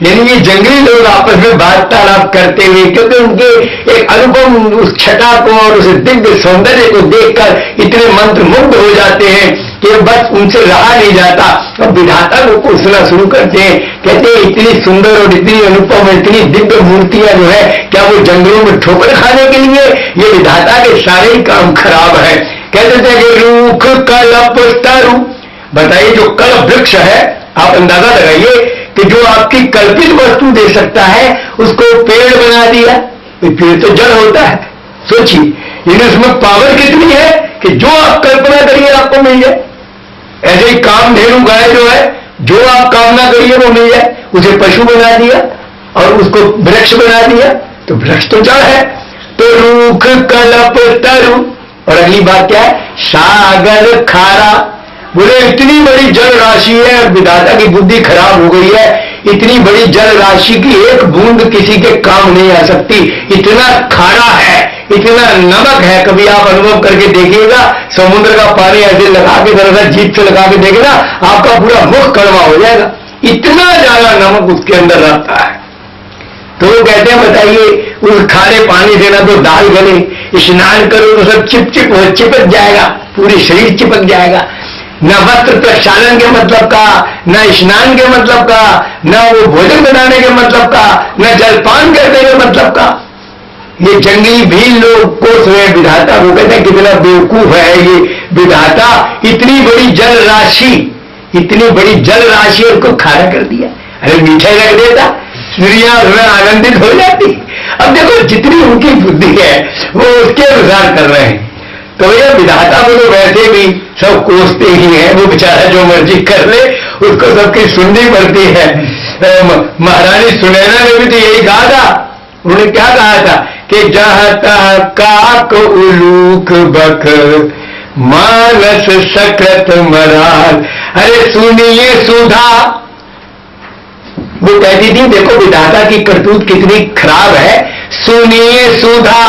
यानी ये जंगली लोग आपस में वार्तालाप करते हुए, क्योंकि उनके एक अनुपम उस छटा को और उस दिव्य सौंदर्य को देखकर इतने मंत्र मुग्ध हो जाते हैं कि बस उनसे रहा नहीं जाता। अब विधाता को कोसना शुरू करते हैं, कहते हैं इतनी सुंदर और इतनी अनुपम इतनी दिव्य मूर्तियां जो है, क्या वो जंगलों में ठोकर खाने के लिए? ये विधाता के सारे ही काम खराब है। कहते थे कि रूख कल्प तरु, बताइए जो कल्प वृक्ष है, आप अंदाजा लगाइए कि जो आपकी कल्पित वस्तु दे सकता है उसको पेड़ बना दिया। पेड़ तो जड़ होता है, सोचिए यानी उसमें पावर कितनी है कि जो आप कल्पना करिए आपको मिल जाए। ऐसे ही कामधेनु गाय जो है, जो आप कामना करिए वो मिल जाए। उसे पशु बना दिया और उसको वृक्ष बना दिया, तो वृक्ष तो जड़ है। तो रूख कल्प तरु, और अगली बात क्या है, सागर खारा। बोले इतनी बड़ी जल राशि है, विधाता की बुद्धि खराब हो गई है, इतनी बड़ी जल राशि की एक बूंद किसी के काम नहीं आ सकती, इतना खारा है, इतना नमक है। कभी आप अनुभव करके देखिएगा, समुद्र का पानी ऐसे लगा के जरा जीभ से लगा के देखेगा, आपका पूरा मुख कड़वा हो जाएगा, इतना ज्यादा नमक उसके अंदर रहता है। तो वो कहते हैं बताइए उस खारे पानी से ना तो दाल गले, स्नान करो तो सब चिपक जाएगा, पूरी शरीर चिपक जाएगा। न वस्त्र प्रक्षालन के मतलब का, न स्नान के मतलब का, न वो भोजन बनाने के मतलब का, न जलपान करने के मतलब का। ये जंगली भील लोग को स्वयं विधाता, वो कहते हैं कितना बेवकूफ है ये विधाता, इतनी बड़ी जल राशि, इतनी बड़ी जल राशि उसको खारा कर दिया। अरे मीठे रख देता, स्त्रियां उसमें आनंदित हो जाती। अब देखो जितनी उनकी बुद्धि है वो उसके अनुसार कर रहे हैं। तो ये विधाता को तो वैसे भी सब कोसते ही हैं, वो बेचारा जो मर्जी कर ले उसको सबकी सुननी पड़ती है। महारानी सुनैना ने भी तो यही कहा था, उन्होंने क्या कहा था कि जहां तहां काक उलूक बक मानस सकृत मराल। अरे सुनिए सुधा, वो कहती थी देखो विधाता की करतूत कितनी खराब है, सुनिए सुधा।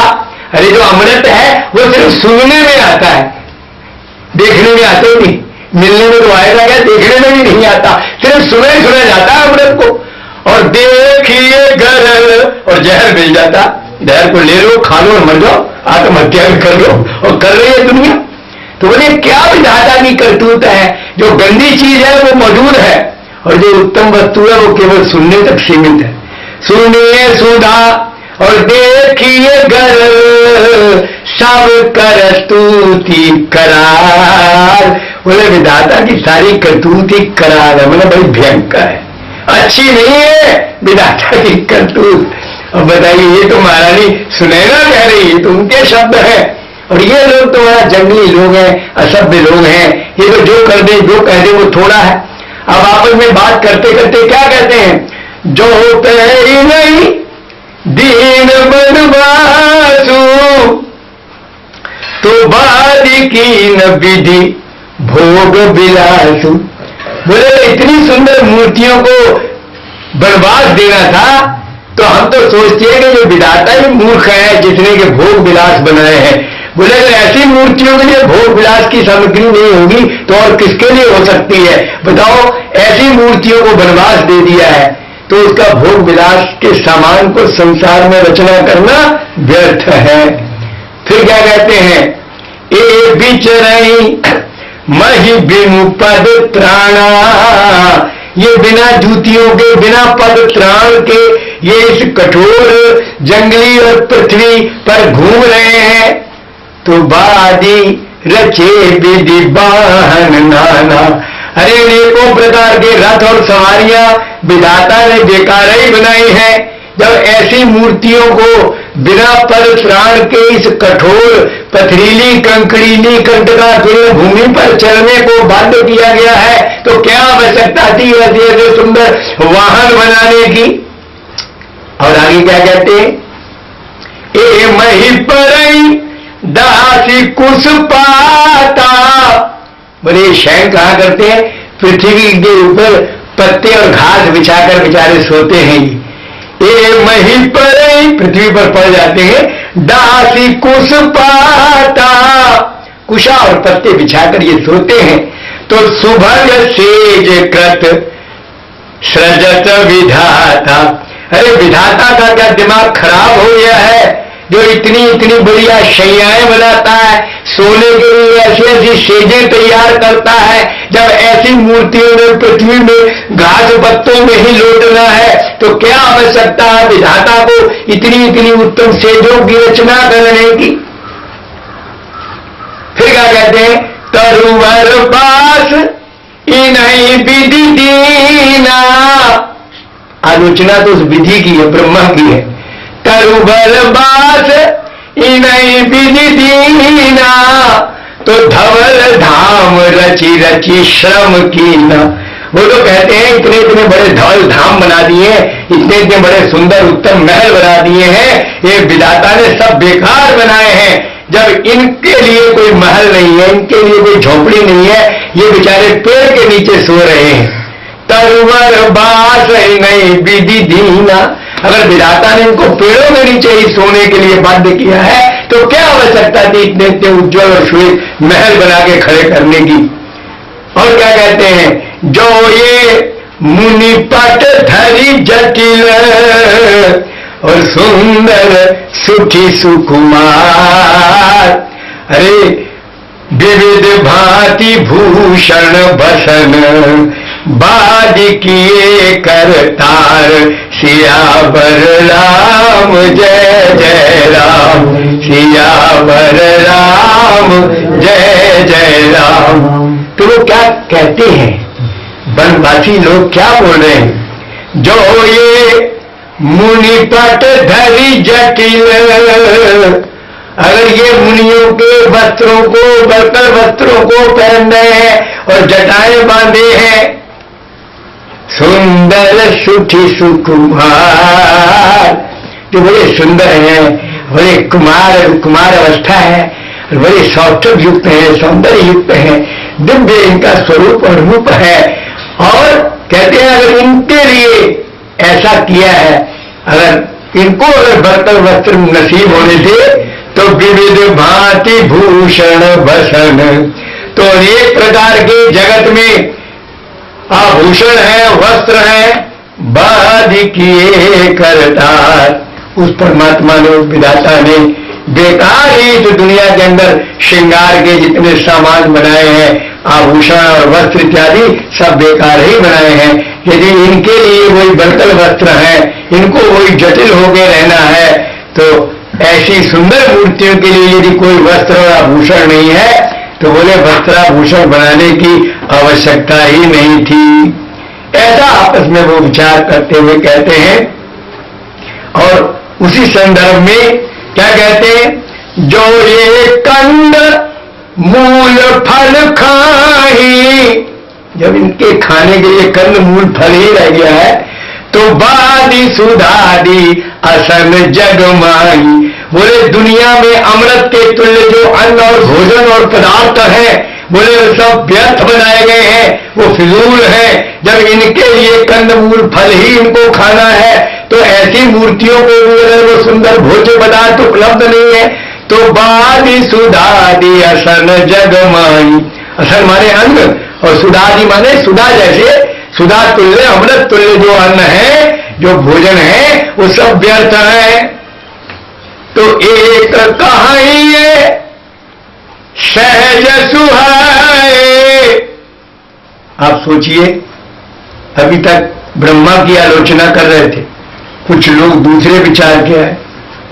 अरे जो अमृत है वो सिर्फ सुनने में आता है, देखने में आता ही नहीं। मिलने में तो आएगा क्या, देखने में भी नहीं आता, सिर्फ सुना जाता है अमृत को। और देखिए गरल, और जहर मिल जाता, जहर को ले लो, खा लो और मर जाओ, आत्महत्या भी कर लो, और कर रही है दुनिया। तो बोले क्या विधाता की करतूत है, जो गंदी चीज है वो मौजूद है और जो उत्तम वस्तु है वो केवल सुनने तक सीमित है। सुनिए सुधा और देखिए गरल, सब कर स्तुति करार। बोले विधाता की सारी करतूत ही करार है, मतलब बड़ी भयंकर है, अच्छी नहीं है विधाता की करतूत। अब बताइए ये तो महारानी सुनैना कह रही है, तो उनके शब्द हैं। और ये लोग तो बड़ा जंगली लोग हैं, असभ्य लोग हैं, ये तो जो कर दे जो कह दे वो थोड़ा है। अब आपस में बात करते करते क्या कहते हैं, जो ही नहीं दीन बनवासु तो बारी की न विधि भोग विलासु। बोले इतनी सुंदर मूर्तियों को बनवास देना था, तो हम तो सोचते हैं कि जो विधाता ही मूर्ख है जिसने के भोग विलास बनाए हैं। बोले अगर ऐसी मूर्तियों के लिए भोग विलास की सामग्री नहीं होगी तो और किसके लिए हो सकती है बताओ। ऐसी मूर्तियों को बनवास दे दिया है तो उसका भोग विलास के सामान को संसार में रचना करना व्यर्थ है। फिर क्या कहते हैं, ए बिचरई मही बिनु पद त्राणा। ये बिना जूतियों के, बिना पद त्राण के ये इस कठोर जंगली और पृथ्वी पर घूम रहे हैं। तो बादी रचे विधि वाहन नाना। अरे अनेकों प्रकार के रथ और सवारियां विधाता ने बेकार ही बनाई है। जब ऐसी मूर्तियों को बिना पद प्राण के इस कठोर पथरीली कंकड़ीली कंटकापूर्ण भूमि पर चलने को बाध्य किया गया है तो क्या आवश्यकता थी ऐसे सुंदर वाहन बनाने की। और आगे क्या कहते हैं, ए मही परई दासी कुश पाता। बोले शयन कहा करते हैं, पृथ्वी के ऊपर पत्ते और घास बिछाकर बेचारे सोते हैं। ये मही परई पृथ्वी पर पड़ जाते हैं, दासी कुश पाता, कुशा और पत्ते बिछाकर ये सोते हैं। तो सुभग सेज कृत सृजत विधाता। अरे विधाता का क्या दिमाग खराब हो गया है जो इतनी इतनी बढ़िया शैयाएं बनाता है, सोने के लिए ऐसी ऐसी सेजें तैयार करता है। जब ऐसी मूर्तियों में पृथ्वी में घास पत्तों में ही लौटना है तो क्या आवश्यकता है विधाता को इतनी इतनी उत्तम सेजों की रचना करने की। फिर क्या कहते हैं, तरुवर पास इन्हीं विधि दीना। आलोचना तो उस विधि की है, ब्रह्मा की है। तरुवर बास इन्हीं विधि दीना, तो धवल धाम रची रची श्रम कीना। वो तो कहते हैं इतने इतने बड़े धवल धाम बना दिए, इतने इतने बड़े सुंदर उत्तम महल बना दिए हैं, ये विधाता ने सब बेकार बनाए हैं। जब इनके लिए कोई महल नहीं है, इनके लिए कोई झोपड़ी नहीं है, ये बेचारे पेड़ के नीचे सो रहे हैं। तरुवर बास नहीं विधि दीना। अगर विधाता ने इनको पेड़ों के नीचे ही सोने के लिए बाध्य किया है तो क्या आवश्यकता थी इतने इतने उज्ज्वल और श्वेत महल बना के खड़े करने की। और क्या कहते हैं, जो ये मुनि पट धरी जटिल और सुंदर सुखी सुकुमार। अरे विविध भांति भूषण भसन बाज किए करतार। सियावर राम जय जय राम, सियावर राम जय जय राम। तो वो क्या कहते हैं, वनवासी लोग क्या बोल रहे हैं, जो ये मुनिपट धरि जटिल। अगर ये मुनियों के वस्त्रों को, बरकर वस्त्रों को पहन रहे हैं और जटाएं बांधे हैं, सुंदर सुखी सुकुमार, जो बड़े सुंदर हैं, बड़े कुमार अवस्था है, बड़े सौष्ठव युक्त हैं, सौंदर्य युक्त हैं, दिव्य इनका स्वरूप और रूप है। और कहते हैं अगर इनके लिए ऐसा किया है, अगर इनको अगर बरतर वस्त्र नसीब होने थे, तो विविध भांति भूषण भसन, तो एक प्रकार के जगत में आभूषण है, वस्त्र है, बाध किए करतार। उस परमात्मा ने, विधाता ने बेकार ही इस दुनिया के अंदर श्रृंगार के जितने सामान बनाए हैं, आभूषण और वस्त्र इत्यादि सब बेकार ही बनाए हैं। यदि इनके लिए वही बरतल वस्त्र है, इनको वही जटिल होकर रहना है, तो ऐसी सुंदर मूर्तियों के लिए यदि कोई वस्त्र और आभूषण नहीं है, तो बोले वस्त्राभूषण बनाने की आवश्यकता ही नहीं थी। ऐसा आपस में वो विचार करते हुए कहते हैं। और उसी संदर्भ में क्या कहते हैं, जो ये कंद मूल फल खाही, जब इनके खाने के लिए कंद मूल फल ही रह गया है, तो बादी सुधादी असन जगमाई। बोले दुनिया में अमृत के तुल्य जो अन्न और भोजन और पदार्थ है, बोले वो सब व्यर्थ बनाए गए हैं, वो फिजूल है। जब इनके लिए कंदमूल फल ही इनको खाना है, तो ऐसी मूर्तियों को भी अगर वो सुंदर भोज्य पदार्थ उपलब्ध नहीं है, तो बादी सुधादी असन जगमाई। असन माने अन्न और सुधादी माने सुधा, जैसे सुधा तुल्य अमृत तुल्य जो अन्न है, जो भोजन है, वो सब व्यर्थ है। तो एक कहाइए सहज सुहाए। आप सोचिए, अभी तक ब्रह्मा की आलोचना कर रहे थे, कुछ लोग दूसरे विचार के आए।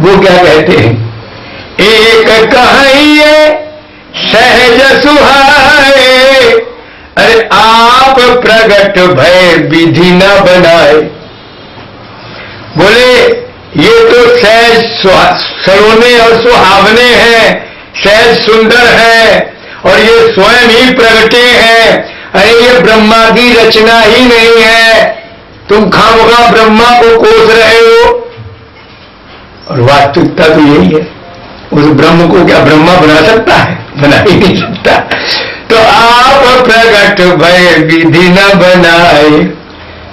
वो क्या कहते हैं, एक कहाइए सहज सुहाए। अरे आप प्रगट भय विधि न बनाए। बोले ये तो सहज सलोने और सुहावने हैं, सहज सुंदर है, और ये स्वयं ही प्रगटे हैं। अरे ये ब्रह्मा की रचना ही नहीं है, तुम खामखा ब्रह्मा को कोस रहे हो। और वास्तविकता तो यही है, उस ब्रह्म को क्या ब्रह्मा बना सकता है? बना ही नहीं सकता। तो आप प्रगट भय विधि न बनाए।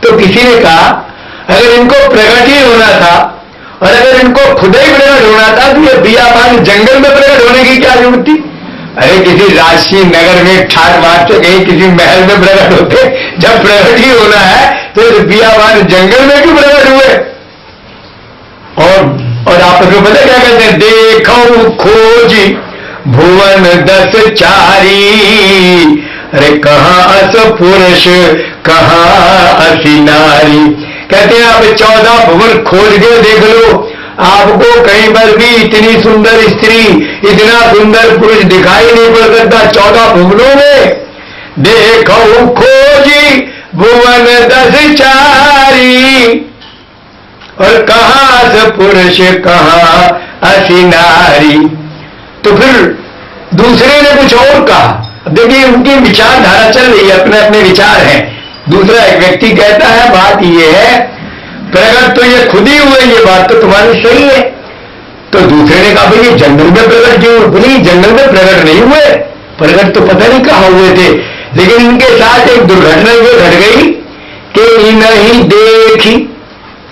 तो किसी ने कहा अगर इनको प्रगट ही होना था, और अगर इनको खुद ही प्रकट होना था, तो ये बियाबान जंगल में प्रकट होने की क्या जरूरत थी? अरे किसी राजसी नगर में ठाट बाट से कहीं किसी महल में प्रकट होते। जब प्रकट ही होना है तो बियाबान जंगल में क्यों प्रकट हुए? और आपस में पता क्या कहते हैं, देखो खोज भुवन 10 चारी। अरे कहाँ अस पुरुष कहाँ असी नारी। कहते हैं आप 14 भुवन खोज के देख लो, आपको कहीं पर भी इतनी सुंदर स्त्री, इतना सुंदर पुरुष दिखाई नहीं पड़ सकता 14 भुवनों में। देखो खोजी भुवन 10 चारी, और कहाँ से पुरुष कहाँ असी नारी। तो फिर दूसरे ने कुछ और कहा। देखिए उनकी विचारधारा चल रही है, अपने अपने विचार हैं। दूसरा एक व्यक्ति कहता है बात ये है, प्रकट तो ये खुद ही हुए, ये बात तो तुम्हारी सही है। तो दूसरे ने कहा भाई ये जंगल में प्रकट क्यों? बोले जंगल में प्रकट नहीं हुए, प्रकट तो पता नहीं कहाँ हुए थे, लेकिन इनके साथ एक दुर्घटना ये घट गई कि इन्हीं देखी।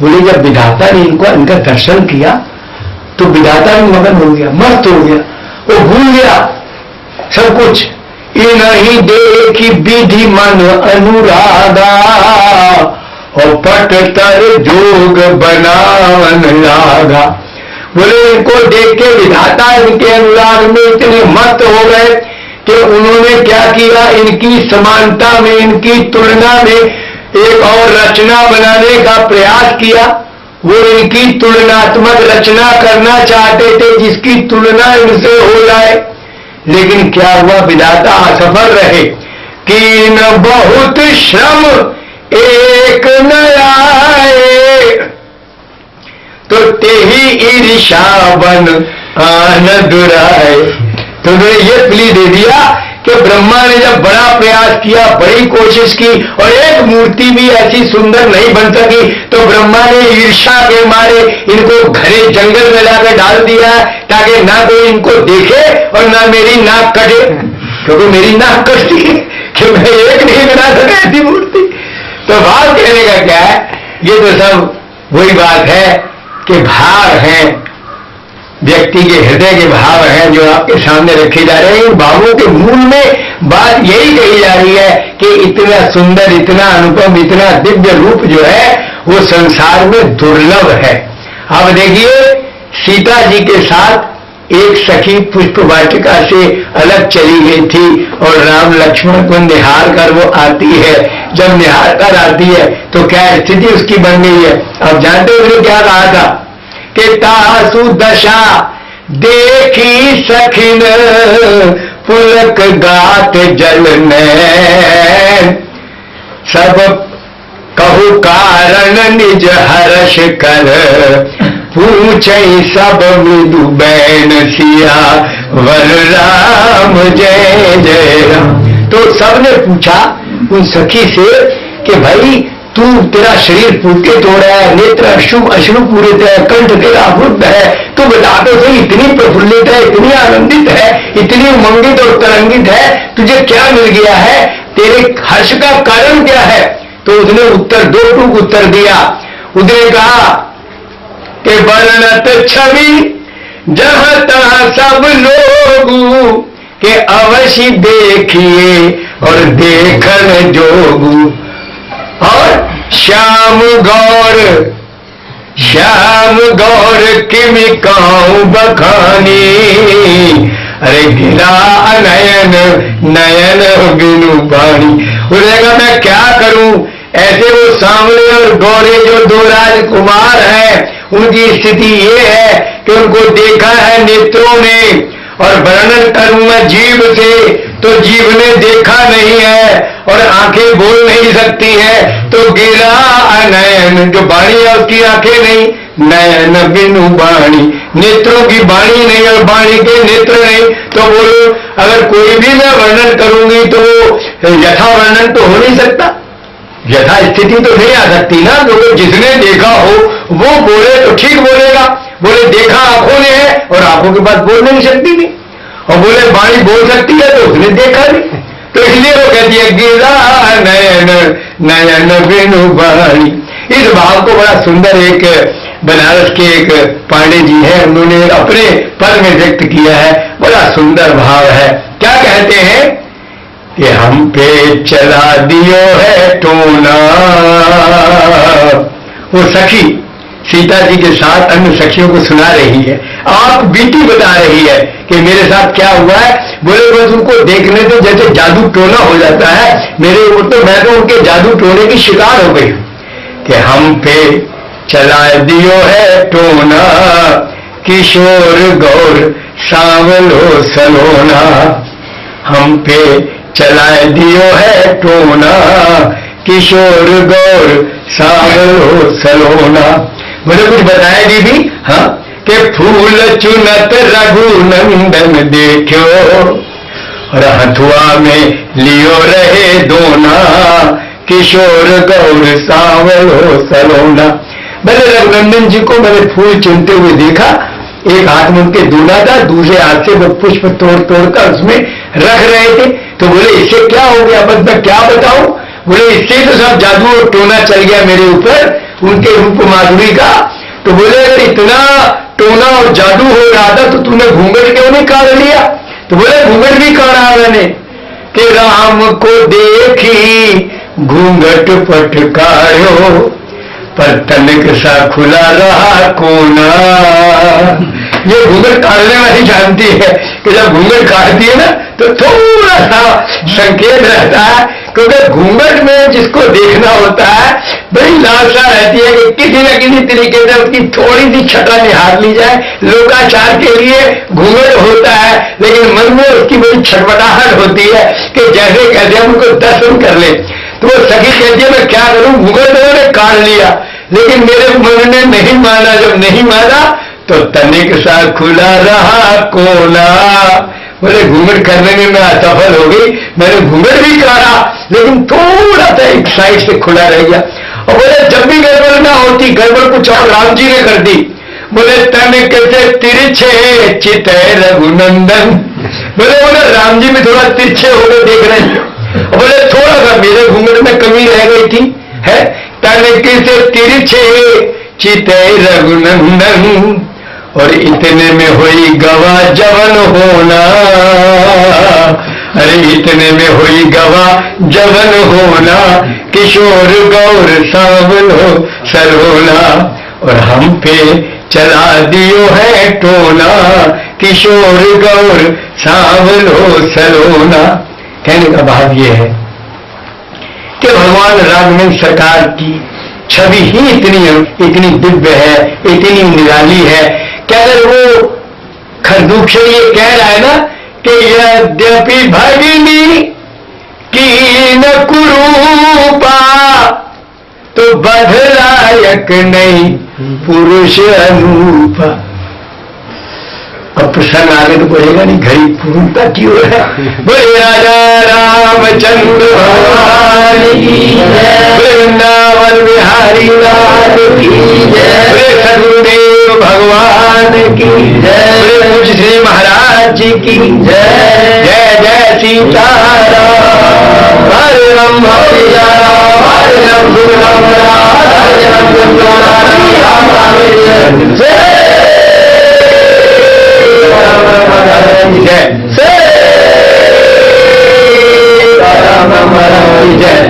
बोले जब विधाता ने इनका दर्शन किया तो विधाता भी मगन हो गया, मस्त हो गया, वो भूल गया सब कुछ। इन्हीं देखी विधि मन अनुरागा, और पट तर जोग बनावन लागा। बोले इनको देख के विधाता इनके अनुराग में इतने मस्त हो गए कि उन्होंने क्या किया, इनकी समानता में, इनकी तुलना में एक और रचना बनाने का प्रयास किया। वो इनकी तुलनात्मक रचना करना चाहते थे जिसकी तुलना इनसे हो जाए, लेकिन क्या हुआ, विधाता असफल रहे। कीन बहुत श्रम एक न आए, तो तेही ईर्षा बन आन दुराए। तो उन्होंने ये प्ली दे दिया कि ब्रह्मा ने जब बड़ा प्रयास किया, बड़ी कोशिश की और एक मूर्ति भी ऐसी सुंदर नहीं बन सकी, तो ब्रह्मा ने ईर्षा के मारे इनको घरे जंगल में लाकर डाल दिया ताकि ना कोई इनको देखे और ना मेरी नाक कटे, क्योंकि मेरी नाक कटती है कि मैं एक नहीं बना सका ऐसी मूर्ति। तो भाव कहने का क्या है, ये तो सब वही बात है कि भाव है, व्यक्ति के हृदय के भाव हैं जो आपके सामने रखे जा रहे हैं। इन भावों के मूल में बात यही कही जा रही है कि इतना सुंदर, इतना अनुपम, इतना दिव्य रूप जो है वो संसार में दुर्लभ है। अब देखिए, सीता जी के साथ एक सखी पुष्प वाटिका से अलग चली गई थी और राम लक्ष्मण को निहार कर वो आती है। जब निहार कर आती है तो क्या स्थिति उसकी बन गई है। अब जानते हो उसने क्या कहा था कि तासु दशा देखी सखिन पुलक गात जल नैन, सब कहु कारण निज हर्ष कर, पूछे सब मृदु बैन सिया वर राम जय जय राम। तो सबने पूछा उन सखी से कि भाई तू, तेरा शरीर पुलकित हो रहा है, नेत्र अश्रु पूरित है, कंठ तेरा अवरुद्ध है, तू बता तो सही, इतनी प्रफुल्लित है, इतनी आनंदित है, इतनी उमंगित और तरंगित है, तुझे क्या मिल गया है, तेरे हर्ष का कारण क्या है। तो उसने उत्तर, दो टूक उत्तर दिया। उसने कहा कि वर्णत छवि जहां तहां सब लोग के अवश्य देखिए और देखन जोगू, और श्याम गौर किमि काऊ बखानी, अरे गिरा नयन नयन बिनु बाणी। उसने कहा मैं क्या करूं, ऐसे वो सांवले और गौरे जो दो राजकुमार हैं उनकी स्थिति ये है कि उनको देखा है नेत्रों ने, और वर्णन करूं मैं जीभ से तो जीभ ने देखा नहीं है और आंखें बोल नहीं सकती हैं, तो गिरा नयन, जो बाणी है उसकी आंखें नहीं, नयन बिनु बाणी, नेत्रों की बाणी नहीं और बाणी के नेत्र नहीं। तो बोलो अगर कोई भी मैं वर्णन करूंगी तो यथा वर्णन तो हो नहीं सकता, यथा स्थिति तो नहीं आ सकती ना। तो जिसने देखा हो वो बोले तो ठीक बोलेगा, बोले देखा आंखों ने है और आंखों के पास बोल नहीं सकती नहीं, और बोले बाणी बोल सकती है तो उसने देखा नहीं। तो इसलिए वो कहती है गिरा नयन नयन बिनु बाणी। इस भाव को बड़ा सुंदर एक बनारस के एक पांडे जी हैं, उन्होंने अपने पद में व्यक्त किया है, बड़ा सुंदर भाव है। क्या कहते हैं कि हम पे चला दियो है टोना। वो सखी सीता जी के साथ अन्य सखियों को सुना रही है, आप बीती बता रही है कि मेरे साथ क्या हुआ है। बोले बस उनको देखने से जैसे जादू टोना हो जाता है मेरे ऊपर, तो मैं तो उनके जादू टोने की शिकार हो गई कि हम पे चला दियो है टोना, किशोर गौर सांवलो सलोना। हम पे चला दियो है टोना, किशोर गौर सांवलो सलोना। मुझे कुछ बताया दीदी, हाँ, कि फूल चुनत रघुनंदन देखो और हथुआ में लियो रहे दोना, किशोर गौर सांवलो सलोना। मैंने रघुनंदन जी को मैंने फूल चुनते हुए देखा, एक हाथ में उनके दूना था, दूसरे हाथ से वो पुष्प तोड़ तोड़कर उसमें रख रहे थे। तो बोले इससे क्या हो गया, बस मैं क्या बताऊं। बोले इससे तो सब जादू और टोना चल गया मेरे ऊपर उनके रूप माधुरी का। तो बोले अगर इतना टोना और जादू हो रहा था तो तूने घूंघट क्यों नहीं काढ़ लिया। तो बोले घूंघट भी काढ़ा मैंने कि राम को देखी घूंघट पटकायो पर तनिक सा खुला रहा कोना। ये घूंघट काटने वाली जानती है कि जब घूंघट काटती है ना तो थोड़ा सा संकेत रहता है, क्योंकि घूंघट में जिसको देखना होता है बड़ी लालसा रहती है कि किसी न किसी तरीके से उसकी थोड़ी सी छटा निहार ली जाए। लोकाचार के लिए घूंघट होता है, लेकिन मन में उसकी बड़ी छटपटाहट होती है कि जैसे कैसे हम उनको दर्शन कर ले। तो वो सखी कहती है मैं क्या करूं, घूंघट तो उन्होंने काट लिया लेकिन मेरे मन ने नहीं माना। जब नहीं माना तो तनिक सा खुला रहा कोना। बोले घूंघट करने में मैं असफल हो गई, मैंने घूंघट भी काटा लेकिन थोड़ा सा एक साइड से खुला रह गया। और बोले जब भी गड़बड़ ना होती, गड़बड़ कुछ और राम जी ने कर दी। बोले तनिक से तिरछे चित रघुनंदन। बोले राम जी भी थोड़ा तिरछे होकर देख रहे हैं। बोले थोड़ा सा मेरे घूंघट में कमी रह गई थी, है तनिक से तिरछे चित रघुनंदन। और इतने में हुई गवा जवन होना, अरे इतने में हुई गवा जवन होना, किशोर गौर सावलो सरोना। और हम पे चला दियो है टोना, किशोर गौर सावलो सरोना। कहने का भाव ये है कि भगवान राघवेंद्र सरकार की छवि ही इतनी दिव्य है, इतनी निराली है कि अगर वो खरदूषण ये कह रहा है ना कि यद्यपि भगिनी की न कुरूपा, तो बधलायक नहीं पुरुष अनूपा। अब प्रसंग आगे तो बोलेगा नहीं, घड़ी पूर्णता क्यों है। बोले राजा रामचंद्र भगवान की जय, वृंदावन बिहारी लाल की जय, बोले सदगुरुदेव भगवान की जय, बोले पूज्य श्री महाराज जी की जय। जय जय सीताराम, हरे राम हरे राम, हरे राम राम राम, हरे राम राम जय। जय जय